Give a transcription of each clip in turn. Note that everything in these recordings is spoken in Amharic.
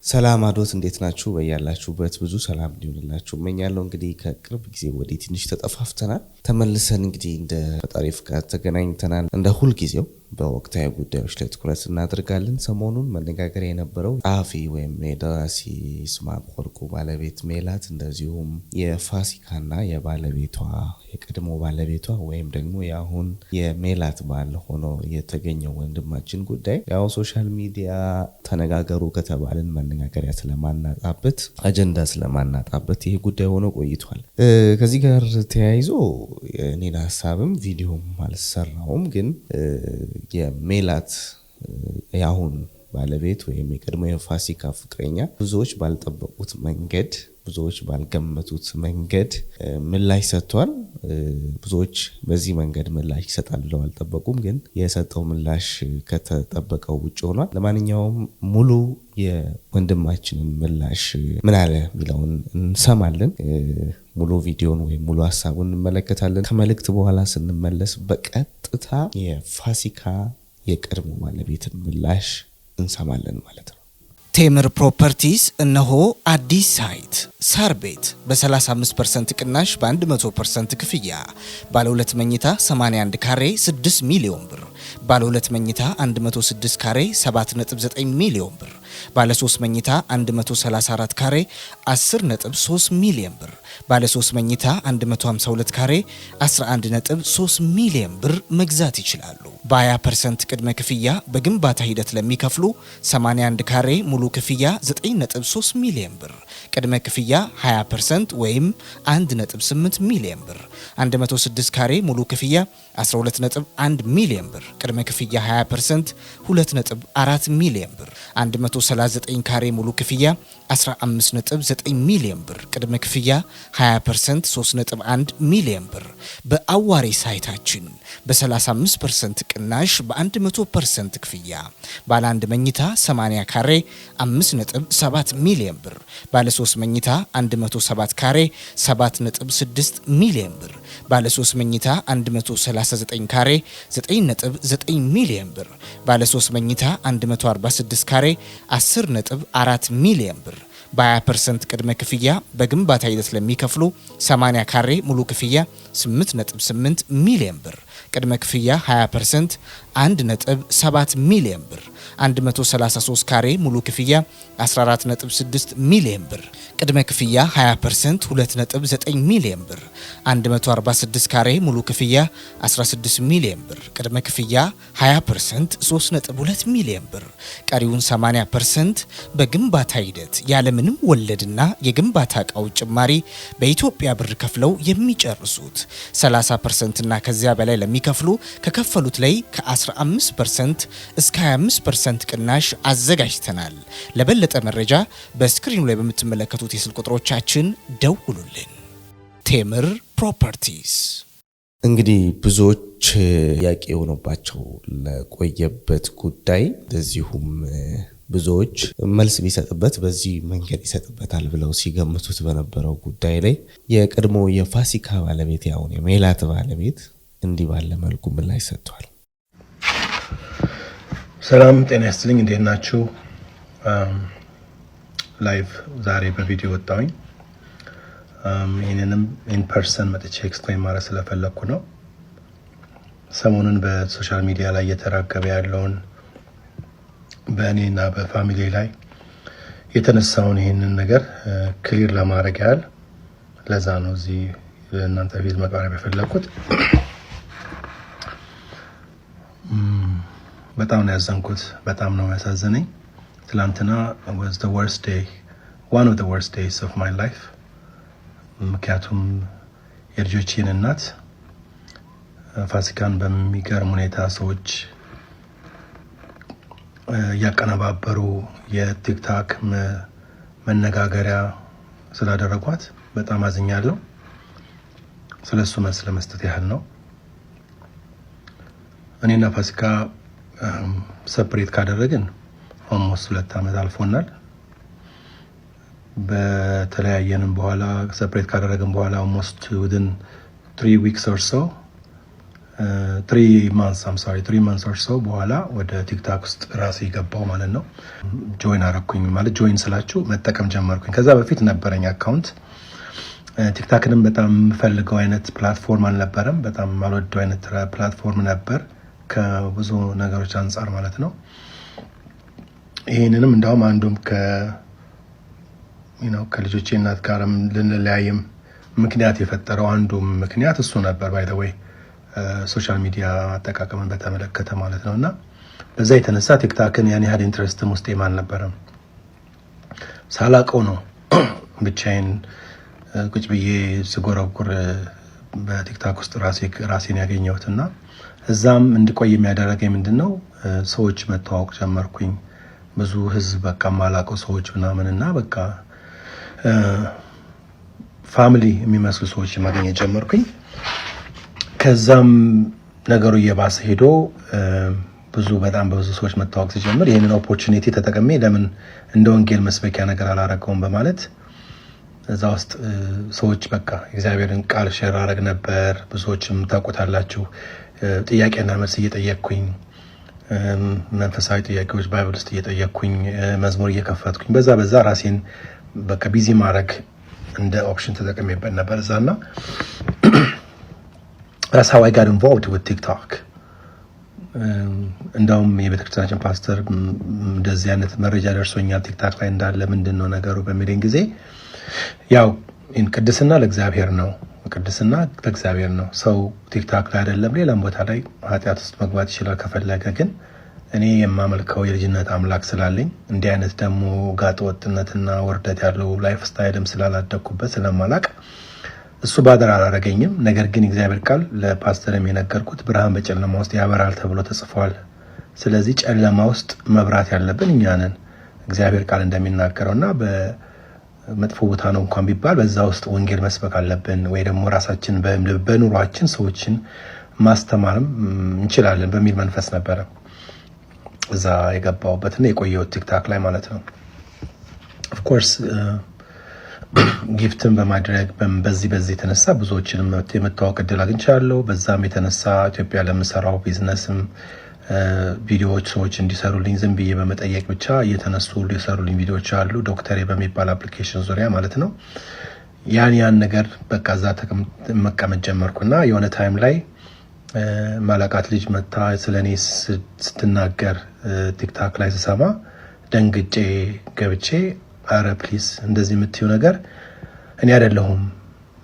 ሰላም አዶት እንዴት ናችሁ? በያላችሁበት ብዙ ሰላም እንዲሆንላችሁ እመኛለሁ። እንግዲህ ከቅርብ ጊዜ ወዲህ ትንሽ ተጠፋፍተናል። ተመልሰን እንግዲህ እንደ ፈጣሪ ፍቃድ ተገናኝተናል። እንደ ሁል ጊዜው በወቅታዊ ጉዳዮች ላይ ትኩረት እናደርጋለን። ሰሞኑን መነጋገሪያ የነበረው ጸሐፊ ወይም የደራሲ ይስማዕከ ወርቁ ባለቤት ሜላት እንደዚሁም የፋሲካና የባለቤቷ የቀድሞ ባለቤቷ ወይም ደግሞ የአሁን የሜላት ባል ሆኖ የተገኘው ወንድማችን ጉዳይ ያው ሶሻል ሚዲያ ተነጋገሩ ከተባልን መነጋገሪያ ስለማናጣበት አጀንዳ ስለማናጣበት ይሄ ጉዳይ ሆኖ ቆይቷል። ከዚህ ጋር ተያይዞ እኔና ሐሳብም ቪዲዮም አልሰራውም፣ ግን የሜላት ያሁን ባለቤት ወይም የቀድሞ የፋሲካ ፍቅረኛ ብዙዎች ባልጠበቁት መንገድ ብዙዎች ባልገመቱት መንገድ ምላሽ ሰጥቷል። ብዙዎች በዚህ መንገድ ምላሽ ይሰጣል ብለው አልጠበቁም፣ ግን የሰጠው ምላሽ ከተጠበቀው ውጭ ሆኗል። ለማንኛውም ሙሉ የወንድማችንን ምላሽ ምን አለ የሚለውን እንሰማለን። ሙሉ ቪዲዮን ወይም ሙሉ ሀሳቡን እንመለከታለን። ከመልእክት በኋላ ስንመለስ በቀጥታ የፋሲካ የቀድሞ ባለቤትን ምላሽ እንሰማለን ማለት ነው። ቴምር ፕሮፐርቲስ እነሆ አዲስ ሳይት ሳር ቤት በ35% ቅናሽ በ100% ክፍያ ባለ 2 መኝታ 81 ካሬ 6 ሚሊዮን ብር፣ ባለ 2 መኝታ 106 ካሬ 7.9 ሚሊዮን ብር፣ ባለ 3 መኝታ 134 ካሬ 10.3 ሚሊዮን ብር፣ ባለ 3 መኝታ 152 ካሬ 11.3 ሚሊዮን ብር መግዛት ይችላሉ። በ20% ቅድመ ክፍያ በግንባታ ሂደት ለሚከፍሉ 81 ካሬ ሙሉ ክፍያ 9.3 ሚሊዮን ብር፣ ቅድመ ክፍያ 20% ወይም 1.8 ሚሊዮን ብር፣ 106 ካሬ ሙሉ ክፍያ 12.1 ሚሊዮን ብር፣ ቅድመ ክፍያ 20% 2.4 ሚሊዮን ብር፣ 139 ካሬ ሙሉ ክፍያ 15.9 ሚሊዮን ብር፣ ቅድመ ክፍያ 20% 3.1 ሚሊዮን ብር። በአዋሬ ሳይታችን በ35% ቅናሽ በ100% ክፍያ ባለ 1 መኝታ 80 ካሬ 5.7 ሚሊዮን ብር፣ ባለ 3 መኝታ 107 ካሬ 7.6 ሚሊዮን ብር፣ ባለ 3 መኝታ 139 ካሬ 9.9 ሚሊዮን ብር፣ ባለ 3 መኝታ 146 ካሬ 10.4 ሚሊዮን ብር። በ20% ቅድመ ክፍያ በግንባታ ሂደት ለሚከፍሉ 80 ካሬ ሙሉ ክፍያ 8.8 ሚሊዮን ብር፣ ቅድመ ክፍያ 20% 1.7 ሚሊዮን ብር፣ 133 ካሬ ሙሉ ክፍያ 14.6 ሚሊዮን ብር፣ ቅድመ ክፍያ 20% 2.9 ሚሊዮን ብር፣ 146 ካሬ ሙሉ ክፍያ 16 ሚሊዮን ብር፣ ቅድመ ክፍያ 20% 3.2 ሚሊዮን ብር፣ ቀሪውን 80% በግንባታ ሂደት ያለምንም ወለድና የግንባታ ዕቃው ጭማሪ በኢትዮጵያ ብር ከፍለው የሚጨርሱት። 30% እና ከዚያ በላይ ለሚከፍሉ ከከፈሉት ላይ ከ15% እስከ 25% ቅናሽ አዘጋጅተናል። ለበለጠ መረጃ በስክሪኑ ላይ በምትመለከቱት የስልክ ቁጥሮቻችን ደውሉልን። ቴምር ፕሮፐርቲስ። እንግዲህ ብዙዎች ጥያቄ የሆነባቸው ለቆየበት ጉዳይ እንደዚሁም ብዙዎች መልስ ቢሰጥበት በዚህ መንገድ ይሰጥበታል ብለው ሲገምቱት በነበረው ጉዳይ ላይ የቀድሞ የፋሲካ ባለቤት ያሁን የሜላት ባለቤት እንዲህ ባለ መልኩ ምላሽ ሰጥቷል። ሰላም ጤና ይስጥልኝ፣ እንዴት ናችሁ? ላይቭ ዛሬ በቪዲዮ ወጣሁኝ። ይህንንም ኢን ፐርሰን መጥቼ ኤክስፕሌን ማድረግ ስለፈለኩ ነው። ሰሞኑን በሶሻል ሚዲያ ላይ እየተራገበ ያለውን በእኔና በፋሚሊ ላይ የተነሳውን ይህንን ነገር ክሊር ለማድረግ ያህል ለዛ ነው እዚህ እናንተ ፊት መቅረብ የፈለኩት። በጣም ነው ያዘንኩት፣ በጣም ነው ያሳዘነኝ። ትላንትና was the worst day, one of the worst days of my life። ምክንያቱም የልጆቼን እናት ፋሲካን በሚገርም ሁኔታ ሰዎች ያቀነባበሩ የቲክታክ መነጋገሪያ ስላደረጓት በጣም አዝኛለሁ። ስለሱ መልስ ለመስጠት ያህል ነው። እኔና ፋሲካ ሰፕሬት ካደረግን ኦልሞስት 2 ዓመት አልፎናል። በተለያየንም በኋላ ሰፕሬት ካደረግን በኋላ ኦልሞስት within 3 weeks or so 3 months or so በኋላ ወደ ቲክታክ ውስጥ ራሴ ገባው ማለት ነው። ጆይን አረኩኝ ማለት ጆይን ስላችሁ መጠቀም ጀመርኩኝ። ከዛ በፊት ነበረኝ አካውንት። ቲክታክንም በጣም የምፈልገው አይነት ፕላትፎርም አልነበረም። በጣም ማልወደው አይነት ፕላትፎርም ነበር ከብዙ ነገሮች አንጻር ማለት ነው። ይሄንንም እንዳውም አንዱም ከልጆቼ እናት ጋርም ልንለያይም ምክንያት የፈጠረው አንዱ ምክንያት እሱ ነበር። ባይ ዘ ዌይ ሶሻል ሚዲያ አጠቃቀምን በተመለከተ ማለት ነውና በዛ የተነሳ ቲክታክን ያን ያህል ኢንትረስትም ውስጤም አልነበረም። ሳላውቀው ነው ብቻዬን ቁጭ ብዬ ስጎረጉር በቲክታክ ውስጥ ራሴን ያገኘሁትና እዛም እንድቆይ የሚያደርገኝ ምንድነው ሰዎች መተዋወቅ ጀመርኩኝ። ብዙ ህዝብ በቃ ማላውቀው ሰዎች ምናምንና በቃ ፋሚሊ የሚመስሉ ሰዎች ማግኘት ጀመርኩኝ። ከዛም ነገሩ እየባሰ ሄዶ በጣም በብዙ ሰዎች መተዋወቅ ሲጀምር ይሄንን ኦፖርቹኒቲ ተጠቅሜ ለምን እንደ ወንጌል መስበኪያ ነገር አላረገውም በማለት እዛ ውስጥ ሰዎች በቃ እግዚአብሔርን ቃል ሼር አረግ ነበር። ብዙዎችም ታውቁታላችሁ። ጥያቄና መልስ እየጠየቅኩኝ መንፈሳዊ ጥያቄዎች ባይብል ውስጥ እየጠየቅኩኝ መዝሙር እየከፈትኩኝ በዛ ራሴን በቃ ቢዚ ማድረግ እንደ ኦፕሽን ተጠቅሜበት ነበር እዛና that's how I got involved with TikTok። እንደውም የቤተክርስቲያናችን ፓስተር እንደዚህ አይነት መረጃ ደርሶኛል ቲክታክ ላይ እንዳለ ምንድነው ነገሩ በሚለኝ ጊዜ ያው ቅድስና ለእግዚአብሔር ነው፣ ቅድስና ለእግዚአብሔር ነው። ሰው ቲክታክ ላይ አይደለም ሌላም ቦታ ላይ ኃጢአት ውስጥ መግባት ይችላል ከፈለገ። ግን እኔ የማመልከው የልጅነት አምላክ ስላለኝ እንዲህ አይነት ደግሞ ጋጥ ወጥነትና ወርደት ያለው ላይፍ ስታይልም ስላላደኩበት ስለማላቅ እሱ ባደር አላረገኝም። ነገር ግን እግዚአብሔር ቃል ለፓስተርም የነገርኩት ብርሃን በጨለማ ውስጥ ያበራል ተብሎ ተጽፏል። ስለዚህ ጨለማ ውስጥ መብራት ያለብን እኛ ነን እግዚአብሔር ቃል እንደሚናገረውና በመጥፎ ቦታ ነው እንኳን ቢባል በዛ ውስጥ ወንጌል መስበክ አለብን ወይ ደግሞ ራሳችን በኑሯችን ሰዎችን ማስተማርም እንችላለን በሚል መንፈስ ነበረ እዛ የገባውበትና የቆየሁት ቲክታክ ላይ ማለት ነው። ኦፍ ኮርስ ጊፍትን በማድረግ በዚህ የተነሳ ብዙዎችንም የመተዋወቅ እድል አግኝቻለሁ። በዛም የተነሳ ኢትዮጵያ ለምሰራው ቢዝነስም ቪዲዮዎች ሰዎች እንዲሰሩልኝ ዝም ብዬ በመጠየቅ ብቻ እየተነሱ ሊሰሩልኝ ቪዲዮዎች አሉ። ዶክተሬ በሚባል አፕሊኬሽን ዙሪያ ማለት ነው። ያን ነገር በቃ እዛ መቀመጥ ጀመርኩና የሆነ ታይም ላይ ማላቃት ልጅ መታ ስለኔ ስትናገር ቲክታክ ላይ ስሰማ ደንግጬ ገብቼ አረ ፕሊዝ እንደዚህ የምትዩ ነገር እኔ አይደለሁም፣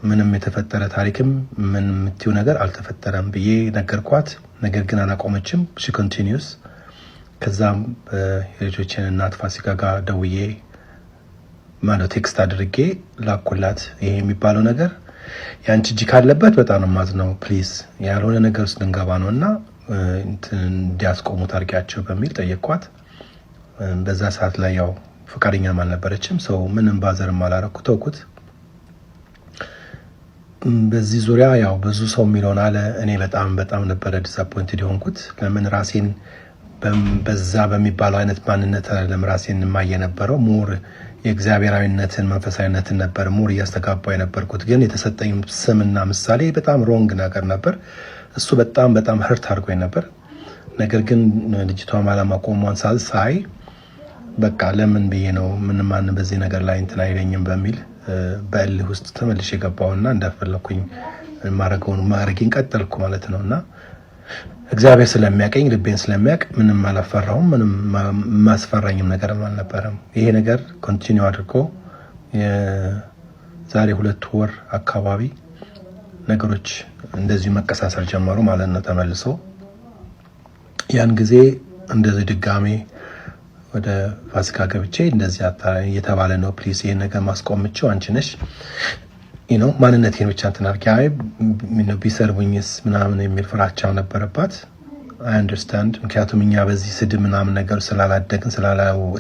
ምንም የተፈጠረ ታሪክም ምን የምትዩ ነገር አልተፈጠረም ብዬ ነገርኳት። ነገር ግን አላቆመችም። ሺ ኮንቲኒዩስ። ከዛም የልጆችን እናት ፋሲካ ጋር ደውዬ ማለት ቴክስት አድርጌ ላኩላት። ይሄ የሚባለው ነገር ያንቺ እጅ ካለበት በጣም ማዝነው፣ ፕሊዝ ያልሆነ ነገር ውስጥ ልንገባ ነውና እንዲያስቆሙት አድርጊያቸው በሚል ጠየቅኳት። በዛ ሰዓት ላይ ያው ፈቃደኛም አልነበረችም። ሰው ምንም ባዘርም አላረኩ ተውኩት። በዚህ ዙሪያ ያው ብዙ ሰው የሚለውን አለ። እኔ በጣም ነበረ ዲስአፖይንትድ የሆንኩት። ለምን ራሴን በዛ በሚባለው አይነት ማንነት አይደለም ራሴን ማየ ነበረው። ሙር የእግዚአብሔራዊነትን መንፈሳዊነትን ነበር ሙር እያስተጋባው የነበርኩት። ግን የተሰጠኝ ስምና ምሳሌ በጣም ሮንግ ነገር ነበር። እሱ በጣም ህርት አድርጎኝ ነበር። ነገር ግን ልጅቷ ማለማቆሟን ሳይ በቃ ለምን ብዬ ነው ምንም ማን በዚህ ነገር ላይ እንትን አይለኝም በሚል በእልህ ውስጥ ተመልሼ ገባውና እንደፈለኩኝ ማረግን ቀጠልኩ ማለት ነውና እግዚአብሔር ስለሚያቀኝ ልቤን ስለሚያቅ ምንም አላፈራሁም። ምንም ማስፈራኝም ነገር አልነበረም። ይሄ ነገር ኮንቲኒው አድርጎ ዛሬ 2 ወር አካባቢ ነገሮች እንደዚህ መቀሳሰር ጀመሩ ማለት ነው ተመልሶ። ያን ጊዜ እንደዚህ ድጋሜ ወደ ፋሲካ ገብቼ እንደዚህ እየተባለ ነው ፕሊዝ ይሄን ነገር ማስቆምጪው አንቺ ነሽ ማንነቴን ብቻ እንትን አድርጊ። አይ ቢሰርቡኝስ ምናምን የሚል ፍራቻው ነበረባት። አይ አንደርስታንድ። ምክንያቱም እኛ በዚህ ስድብ ምናምን ነገር ስላላደግን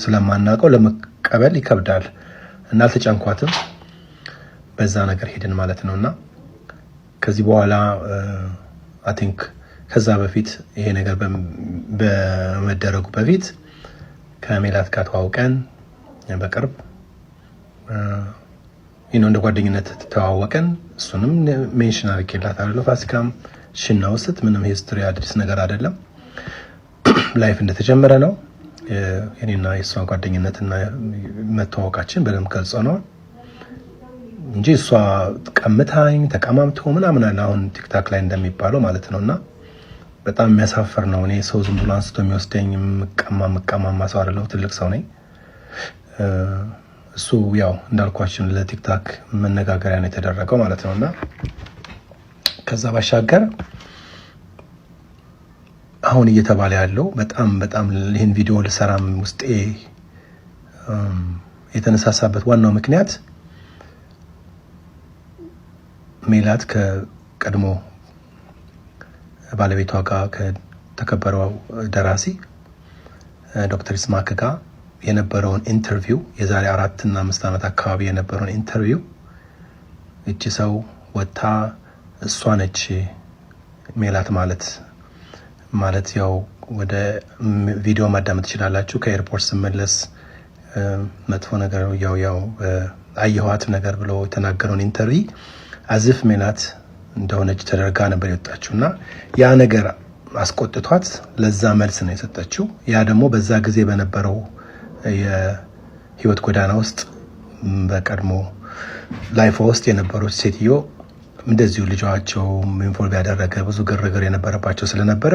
ስለማናውቀው ለመቀበል ይከብዳል እና አልተጨንኳትም። በዛ ነገር ሄድን ማለት ነውና ከዚህ በኋላ አይ ቲንክ ከዛ በፊት ይሄ ነገር በመደረጉ በፊት ከሜላት ጋር ተዋውቀን በቅርብ እንደ ጓደኝነት ተዋወቀን። እሱንም ሜንሽን አድርጌላታለሁ። ፋሲካም ሽናውስት ምንም ሂስትሪ አዲስ ነገር አይደለም። ላይፍ እንደተጀመረ ነው። የኔና የሷ ጓደኝነትና መተዋወቃችን በደንብ ገልጸናል እንጂ እሷ ቀምታኝ ተቀማምቶ ምናምን አለ አሁን ቲክታክ ላይ እንደሚባለው ማለት ነውና በጣም የሚያሳፍር ነው። እኔ ሰው ዝም ብሎ አንስቶ የሚወስደኝ መቀማማ ሰው አይደለሁ። ትልቅ ሰው ነኝ። እሱ ያው እንዳልኳችሁ ለቲክታክ መነጋገሪያ ነው የተደረገው ማለት ነውና ከዛ ባሻገር አሁን እየተባለ ያለው በጣም ይሄን ቪዲዮ ልሰራም ውስጤ የተነሳሳበት ዋናው ምክንያት ሜላት ከቀድሞ ባለቤቷ ጋር ከተከበረው ደራሲ ዶክተር ይስማዕከ ጋር የነበረውን ኢንተርቪው የዛሬ 4 እና 5 ዓመት አካባቢ የነበረውን ኢንተርቪው እቺ ሰው ወጣ እሷ ነች ሜላት ማለት ያው ወደ ቪዲዮ ማዳመጥ ትችላላችሁ። ከኤርፖርት ስመለስ መጥፎ ነገር ያው አየኋት ነገር ብሎ የተናገረውን ኢንተርቪው አዝፍ ሜላት እንደሆነች ተደርጋ ነበር የወጣችውና ያ ነገር አስቆጥቷት ለዛ መልስ ነው የሰጠችው። ያ ደግሞ በዛ ጊዜ በነበረው የህይወት ጎዳና ውስጥ በቀድሞ ላይፍ ውስጥ የነበሩት ሴትዮ እንደዚሁ ልጇቸው ኢንፎልቭ ያደረገ ብዙ ግርግር የነበረባቸው ስለነበረ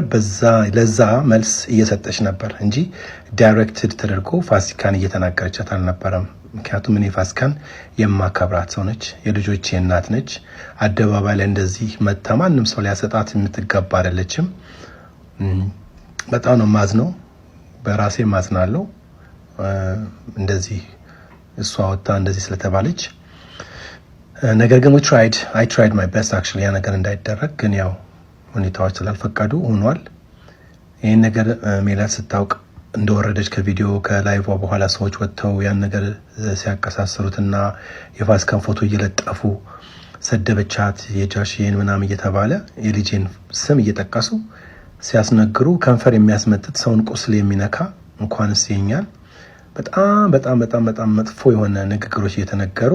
ለዛ መልስ እየሰጠች ነበር እንጂ ዳይሬክትድ ተደርጎ ፋሲካን እየተናገረቻት አልነበረም። ምክንያቱም እኔ ፋሲካን የማከብራት ሰው ነች፣ የልጆቼ እናት ነች። አደባባይ ላይ እንደዚህ መታ ማንም ሰው ሊያሰጣት የምትገባ አይደለችም። በጣም ነው ማዝነው፣ በራሴ ማዝናለሁ። እንደዚህ እሷ ወጣ እንደዚህ ስለተባለች ነገር ግን I tried my best actually ያ ነገር እንዳይደረግ ግን ያው ሁኔታዎች ስላልፈቀዱ ሆኗል። ይሄን ነገር ሜላት ስታውቅ እንደወረደች ከቪዲዮ ከላይቭ በኋላ ሰዎች ወጥተው ያን ነገር ሲያቀሳስሩትና የፋሲካን ፎቶ እየለጠፉ ሰደበቻት የጃሽን ምናምን እየተባለ የልጄን ስም እየጠቀሱ ሲያስነግሩ ከንፈር የሚያስመጥጥ ሰውን ቁስል የሚነካ እንኳንስ የኛል በጣም መጥፎ የሆነ ንግግሮች እየተነገሩ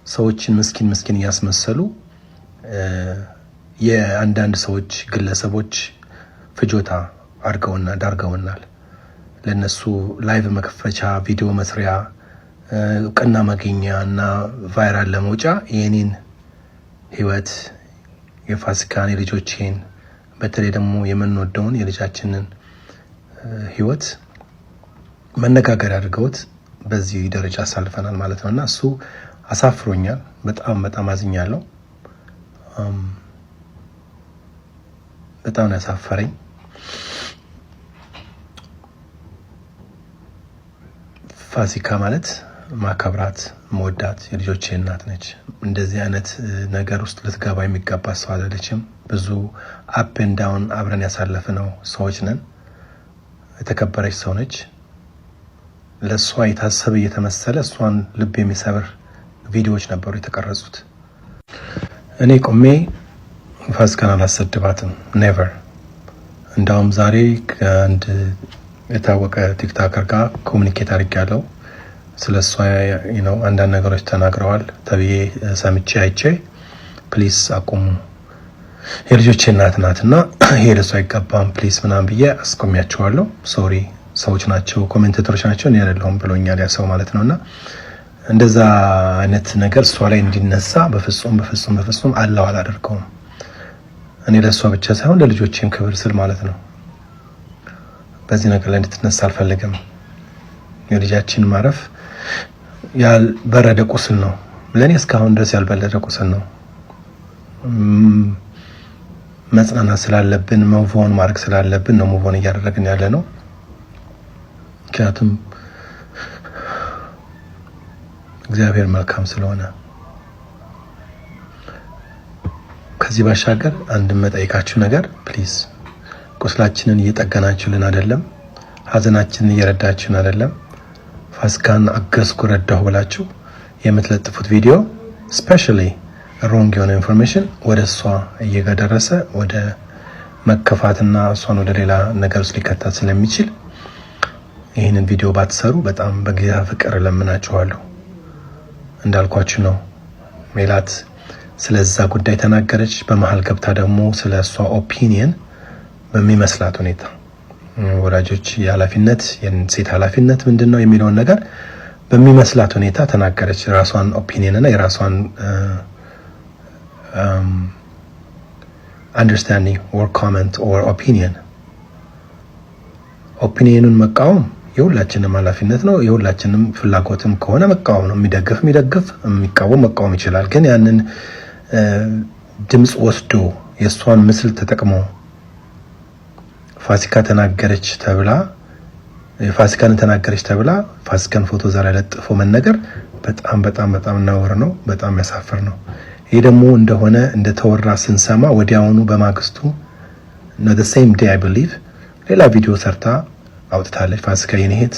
ሰዎችን ምስኪን እያስመሰሉ የአንዳንድ ሰዎች ግለሰቦች ፍጆታ ዳርገውናል። ለነሱ ላይቭ መክፈቻ ቪዲዮ መስሪያ እውቅና ማግኛ እና ቫይራል ለመውጫ የኔን ህይወት የፋሲካን የልጆቼን በተለይ ደግሞ የምንወደውን የልጃችንን ህይወት መነጋገር አድርገውት በዚህ ደረጃ አሳልፈናል ማለት ነውና እሱ አሳፍሮኛል። በጣም አዝኛለሁ። በጣም ያሳፈረኝ ፋሲካ ማለት ማከብራት መወዳት የልጆቼ እናት ነች። እንደዚህ አይነት ነገር ውስጥ ልትገባ የሚገባ ሰው አይደለችም። ብዙ አፕ ኤንድ ዳውን አብረን ያሳለፍነው ሰዎች ነን። የተከበረች ሰው ነች። ለሷ የታሰበ እየተመሰለ እሷን ልብ የሚሰብር ቪዲዮዎች ነበሩ የተቀረጹት። እኔ ቆሜ ፋሲካን አላሰድባትም ኔቨር። እንዳውም ዛሬ ከአንድ የታወቀ ቲክቶከር ጋር ኮሙኒኬት አድርጌያለሁ። ስለሷ አንዳንድ ነገሮች ተናግረዋል ተብዬ ሰምቼ አይቼ ፕሊስ አቁሙ የልጆቼ እናት ናትና ይሄ ለሷ አይገባም ፕሊስ ምናምን ብዬ አስቆሚያቸዋለሁ። ሶሪ ሰዎች ናቸው ኮሜንቴተሮች ናቸው እኔ አይደለሁም ብሎኛል ያ ሰው ማለት ነውና እንደዛ አይነት ነገር እሷ ላይ እንዲነሳ በፍጹም አላደርገውም። እኔ ለሷ ብቻ ሳይሆን ለልጆቼም ክብር ስል ማለት ነው በዚህ ነገር ላይ እንድትነሳ አልፈልግም። የልጃችን ማረፍ ያልበረደ ቁስል ነው ለኔ እስካሁን ድረስ ያልበረደ ቁስል ነው። መጽናናት ስላለብን ሙቭ ኦን ማድረግ ስላለብን ነው ሙቭ ኦን እያደረግን ያለ ነው። ምክንያቱም እግዚአብሔር መልካም ስለሆነ። ከዚህ ባሻገር አንድ መጠይቃችሁ ነገር ፕሊዝ ቁስላችንን እየጠገናችሁልን አይደለም፣ ሀዘናችንን እየረዳችሁን አይደለም። ፋሲካን አገዝኩ ረዳሁ ብላችሁ የምትለጥፉት ቪዲዮ ስፔሻሊ ሮንግ የሆነ ኢንፎርሜሽን ወደ እሷ እየደረሰ ወደ መከፋትና እሷን ወደ ሌላ ነገር ውስጥ ሊከታት ስለሚችል ይህንን ቪዲዮ ባትሰሩ በጣም በጌታ ፍቅር ለምናችኋለሁ። እንዳልኳችሁ ነው ሜላት ስለዛ ጉዳይ ተናገረች። በመሃል ገብታ ደግሞ ስለሷ ኦፒኒየን በሚመስላት ሁኔታ ወላጆች የኃላፊነት የሴት ኃላፊነት ምንድነው የሚለውን ነገር በሚመስላት ሁኔታ ተናገረች። የራሷን ኦፒኒየን እና የራሷን understanding or comment or opinion ኦፒኒየኑን መቃወም የሁላችንም ኃላፊነት ነው። የሁላችንም ፍላጎትም ከሆነ መቃወም ነው። የሚደግፍ የሚቃወም መቃወም ይችላል። ግን ያንን ድምጽ ወስዶ የሷን ምስል ተጠቅሞ ፋሲካን ተናገረች ተብላ ፋሲካን ፎቶ ዛሬ ለጥፎ መነገር በጣም ነውር ነው። በጣም ያሳፍር ነው። ይሄ ደግሞ እንደተወራ ስንሰማ ወዲያውኑ በማግስቱ the same day I believe ሌላ ቪዲዮ ሰርታ አውጥታለች። ፋሲካ የኔ እህት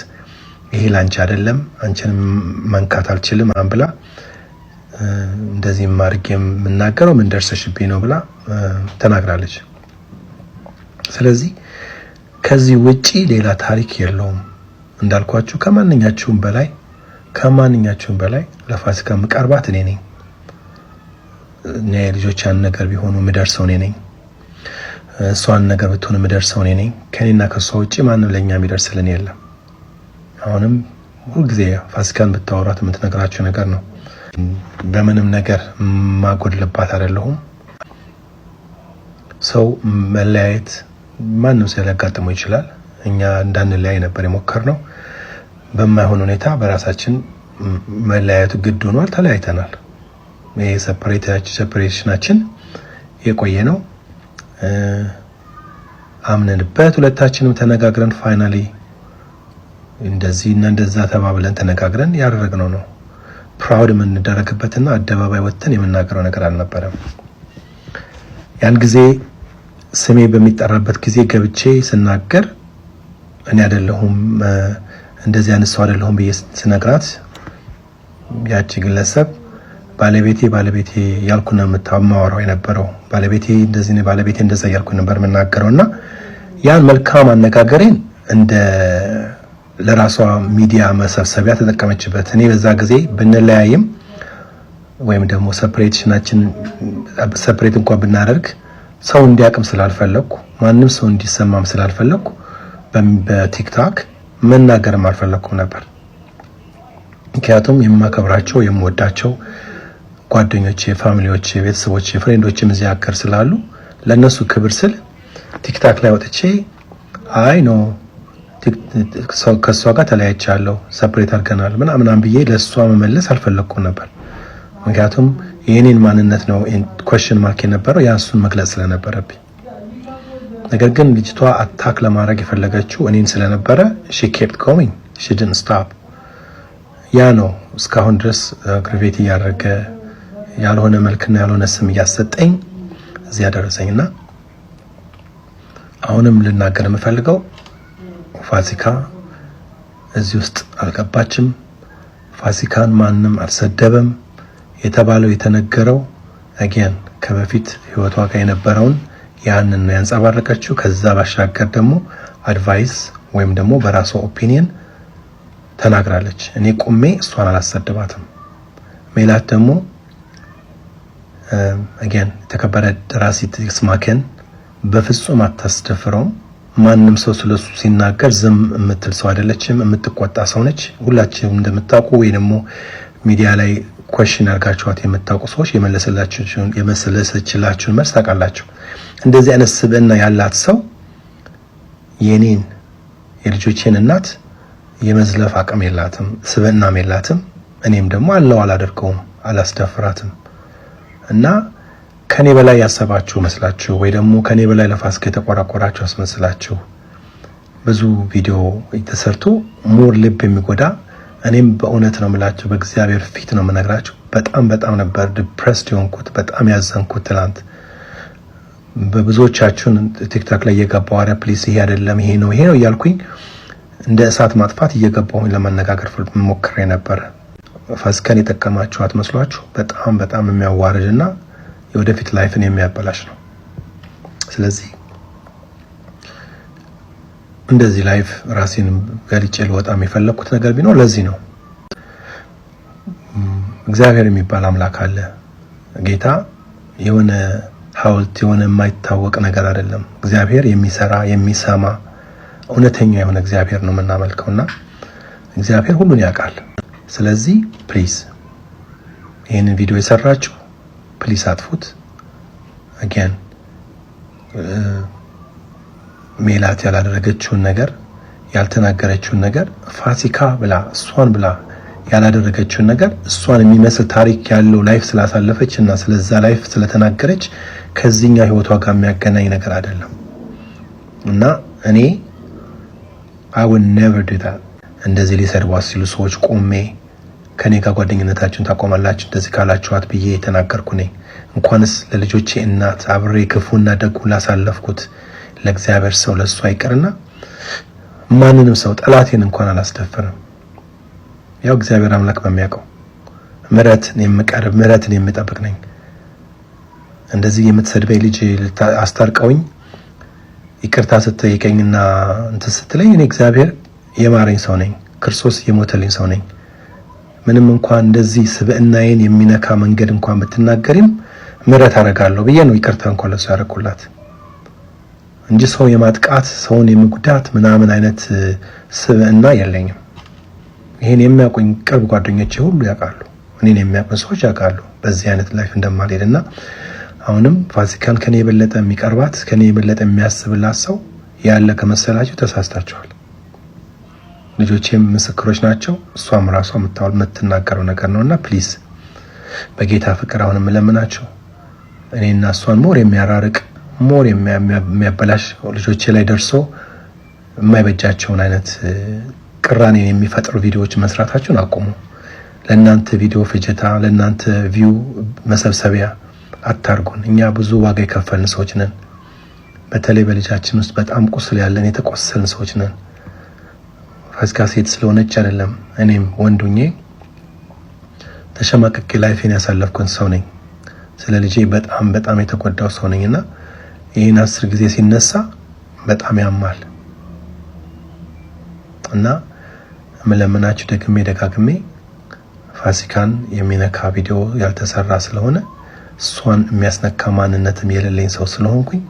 ይሄ ላንቺ አይደለም፣ አንቺን መንካት አልችልም አንብላ እንደዚህ ማርገ የምናገረው ምን ደርሰሽብኝ ነው ብላ ተናግራለች። ስለዚህ ከዚህ ውጪ ሌላ ታሪክ የለውም። እንዳልኳችሁ ከማንኛችሁም በላይ ለፋሲካ መቀርባት እኔ ነኝ። ልጆቿን ነገር ቢሆኑ ምደርሰው እኔ ነኝ። እሷን ነገር ብትሆን ምደርሰው እኔ ነኝ። ከኔና ከሷ ውጪ ማንም ለኛ የሚደርስልን የለም። አሁንም ሁልጊዜ ፋሲካን ብታወራት የምትነግራችሁ ነገር ነው። በምንም ነገር ማጎድልባት አይደለሁም። ሰው መለያየት ማንም ሰው ሊያጋጥመው ይችላል። እኛ እንዳንለያይ ነበር የሞከርነው። በማይሆን ሁኔታ በራሳችን መለያየቱ ግድ ሆኗል። ተለያይተናል። ይሄ ሴፐሬሽናችን የቆየ ነው። አምነንበት ሁለታችንም ተነጋግረን ፋይናሊ እንደዚህና እንደዛ ተባብለን ተነጋግረን ያደረግነው ነው። ፕራውድ የምንደረግበትና አደባባይ ወጥተን የምናገረው ነገር አልነበረም። ያን ጊዜ ስሜ በሚጠራበት ጊዜ ገብቼ ስናገር እኔ አይደለሁም እንደዚህ አይነት ሰው አይደለሁም ብዬ ስነግራት ያቺ ግለሰብ ባለቤቴ ያልኩ ነው የምታማወራው የነበረው። ባለቤቴ እንደዚህ ነው፣ ባለቤቴ እንደዛ ያልኩ ነበር የምናገረውና ያን መልካም አነጋገሬን እንደ ለራሷ ሚዲያ መሰብሰቢያ ተጠቀመችበት። እኔ በዛ ጊዜ ብንለያይም ወይም ደግሞ ሰፕሬት እንኳን ብናደርግ ሰው እንዲያቅም ስላልፈለኩ ማንም ሰው እንዲሰማም ስላልፈለኩ በቲክቶክ መናገርም አልፈለኩም ነበር። ምክንያቱም የማከብራቸው የምወዳቸው ጓደኞቼ፣ ፋሚሊዎቼ፣ ቤተሰቦቼ፣ ፍሬንዶችም እዚህ ሀገር ስላሉ ለነሱ ክብር ስል ቲክቶክ ላይ ወጥቼ አይ ኖ ከሷ ጋር ተለያይቻለሁ ሰፕሬት አድርገናል ምናምን ብዬ ለሷ መመለስ አልፈለኩም ነበር። ምክንያቱም የኔን ማንነት ነው ኳስችን ማርክ የነበረው ያሱን መግለጽ ስለነበረብኝ። ነገር ግን ልጅቷ አታክ ለማድረግ የፈለገችው እኔን ስለነበረ she kept going, she didn't stop። ያ ነው እስካሁን ድረስ ግሬቪቲ ያደረገ ያልሆነ መልክና ያልሆነ ስም እያሰጠኝ እዚህ ያደረሰኝና አሁንም ልናገር የምፈልገው ፋሲካ እዚህ ውስጥ አልገባችም። ፋሲካን ማንም አልሰደበም። የተባለው የተነገረው አገን ከበፊት ህይወቷ ጋር የነበረውን ያንን ነው ያንጸባረቀችው። ከዛ ባሻገር ደግሞ አድቫይስ ወይም ደግሞ በራሷ ኦፒኒየን ተናግራለች። እኔ ቁሜ እሷን አላሰደባትም። ሜላት ደግሞ አገን ተከበረ ደራሲ ትስማከን በፍጹም አታስደፍረውም። ማንም ሰው ስለሱ ሲናገር ዝም የምትል ሰው አይደለችም። የምትቆጣ ሰው ነች። ሁላችንም እንደምታውቁ ወይ ደግሞ ሚዲያ ላይ ኳስችን አርጋችኋት የምታውቁ ሰዎች የመሰለችላችሁን መልስ ታውቃላችሁ። እንደዚህ አይነት ስብዕና ያላት ሰው የኔን የልጆቼን እናት የመዝለፍ አቅም የላትም፣ ስብዕናም የላትም። እኔም ደግሞ አላደርገውም፣ አላስደፍራትም። እና ከኔ በላይ ያሰባችሁ መስላችሁ ወይ ደግሞ ከኔ በላይ ለፋሲካ የተቆራቆራችሁ መስላችሁ ብዙ ቪዲዮ ተሰርቶ ሞር ልብ የሚጎዳ እኔም በእውነት ነው የምላችሁ፣ በእግዚአብሔር ፊት ነው የምነግራችሁ። በጣም ነበር ዲፕሬስድ የሆንኩት፣ በጣም ያዘንኩት ትላንት። በብዙዎቻችሁን ቲክቶክ ላይ እየገባው አረ ፕሊስ ይሄ አይደለም ይሄ ነው እያልኩኝ እንደ እሳት ማጥፋት እየገባሁኝ ለመነጋገር ሞክሬ ነበር። ፋሲካን የጠቀማችኋት መስሏችሁ በጣም የሚያዋርድና የወደፊት ላይፍን የሚያበላሽ ነው። ስለዚህ እንደዚህ ላይፍ ራሴን ገልጬ ልወጣም የፈለኩት ነገር ቢኖር ለዚህ ነው። እግዚአብሔር የሚባል አምላክ አለ። ጌታ የሆነ ሐውልት የሆነ የማይታወቅ ነገር አይደለም። እግዚአብሔር የሚሰራ የሚሰማ እውነተኛ የሆነ እግዚአብሔር ነው የምናመልከውና እግዚአብሔር ሁሉን ያውቃል። ስለዚህ ፕሊዝ ይሄንን ቪዲዮ የሰራችሁ ፕሊዝ አጥፉት። አገን ሜላት ያላደረገችውን ነገር ያልተናገረችውን ነገር ፋሲካ ብላ እሷን ብላ ያላደረገችውን ነገር እሷን የሚመስል ታሪክ ያለው ላይፍ ስላሳለፈች እና ስለዛ ላይፍ ስለተናገረች ከዚህኛ ህይወቷ ጋር የሚያገናኝ ነገር አይደለም እና እኔ I would never do that። እንደዚህ ሊሰድቧት ሲሉ ሰዎች ቆሜ ከኔ ጋር ጓደኝነታችሁን ታቆማላችሁ እንደዚህ ካላችኋት ብዬ የተናገርኩ ነኝ። እንኳንስ ለልጆቼ እናት አብሬ ክፉና ደጉ ላሳለፍኩት ለእግዚአብሔር ሰው ለሱ አይቀርና ማንንም ሰው ጠላቴን እንኳን አላስደፈርም። ያው እግዚአብሔር አምላክ በሚያውቀው ምሕረትን የምቀርብ ምሕረትን የምጠብቅ ነኝ። እንደዚህ የምትሰድበኝ ልጅ አስታርቀውኝ ይቅርታ ስትጠይቀኝና እንትን ስትለኝ እኔ እግዚአብሔር የማረኝ ሰው ነኝ። ክርስቶስ የሞተልኝ ሰው ነኝ። ምንም እንኳን እንደዚህ ስብዕናዬን የሚነካ መንገድ እንኳን ብትናገሪም ምሕረት አደርጋለሁ ብዬ ነው ይቅርታ እንኳን ለሱ ያደረኩላት እንጂ ሰው የማጥቃት ሰውን የመጉዳት ምናምን አይነት ስብዕና የለኝም። ይሄን የሚያውቁኝ ቅርብ ጓደኞቼ ሁሉ ያውቃሉ። እኔን የሚያውቁ ሰዎች ያውቃሉ በዚህ አይነት ላይፍ እንደማልሄድና አሁንም ፋሲካን ከኔ የበለጠ የሚቀርባት ከኔ የበለጠ የሚያስብላት ሰው ያለ ከመሰላችሁ ተሳስታችኋል። ልጆቼም ምስክሮች ናቸው። እሷም ራሷ የምትናገረው ነገር ነውና ፕሊዝ በጌታ ፍቅር አሁንም ለምናችሁ እኔና እሷን ሞር የሚያራርቅ ሞር የሚያበላሽ ልጆቼ ላይ ደርሶ የማይበጃቸውን አይነት ቅራኔን የሚፈጥሩ ቪዲዮዎች መስራታችሁን አቁሙ። ለእናንተ ቪዲዮ ፍጀታ ለእናንተ ቪው መሰብሰቢያ አታርጉን። እኛ ብዙ ዋጋ የከፈልን ሰዎች ነን። በተለይ በልጃችን ውስጥ በጣም ቁስል ያለን የተቆሰልን ሰዎች ነን። ፋሲካ ሴት ስለሆነች አይደለም እኔም ወንዱኜ ተሸማቀቄ ላይፌን ያሳለፍኩን ሰው ነኝ። ስለ ልጄ በጣም የተጎዳው ሰው ነኝና ይሄን 10 ጊዜ ሲነሳ በጣም ያማል እና መለመናችሁ ደጋግሜ ፋሲካን የሚነካ ቪዲዮ ያልተሰራ ስለሆነ እሷን የሚያስነካ ማንነትም የሌለኝ ሰው ስለሆንኩኝ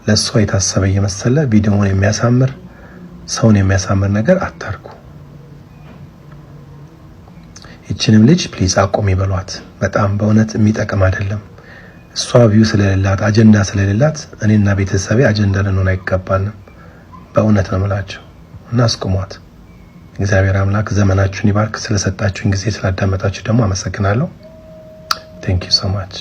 ለሷ የታሰበ የመሰለ ቪዲዮውን የሚያሳምር ሰውን የሚያሳምር ነገር አታርጉ። እቺንም ልጅ ፕሊዝ አቆም ይበሏት። በጣም በእውነት የሚጠቅም አይደለም። እሷ ቪው ስለሌላት አጀንዳ ስለሌላት እኔና ቤተሰቤ አጀንዳ ልንሆን አይገባንም። በእውነት ነው የምላችሁ እና አስቁሟት። እግዚአብሔር አምላክ ዘመናችሁን ይባርክ። ስለሰጣችሁኝ ጊዜ ስላዳመጣችሁ ደግሞ አመሰግናለሁ። Thank you so much።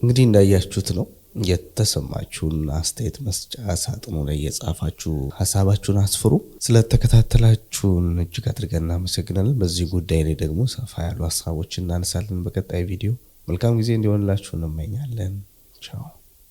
እንግዲህ እንዳያችሁት ነው የተሰማችሁን አስተያየት መስጫ ሳጥኑ ላይ የጻፋችሁ ሐሳባችሁን አስፍሩ። ስለተከታተላችሁን እጅግ አድርገን እናመሰግናለን። በዚህ ጉዳይ ላይ ደግሞ ሰፋ ያሉ ሐሳቦችን እናነሳለን በቀጣይ ቪዲዮ። መልካም ጊዜ እንዲሆንላችሁ እንመኛለን። ቻው።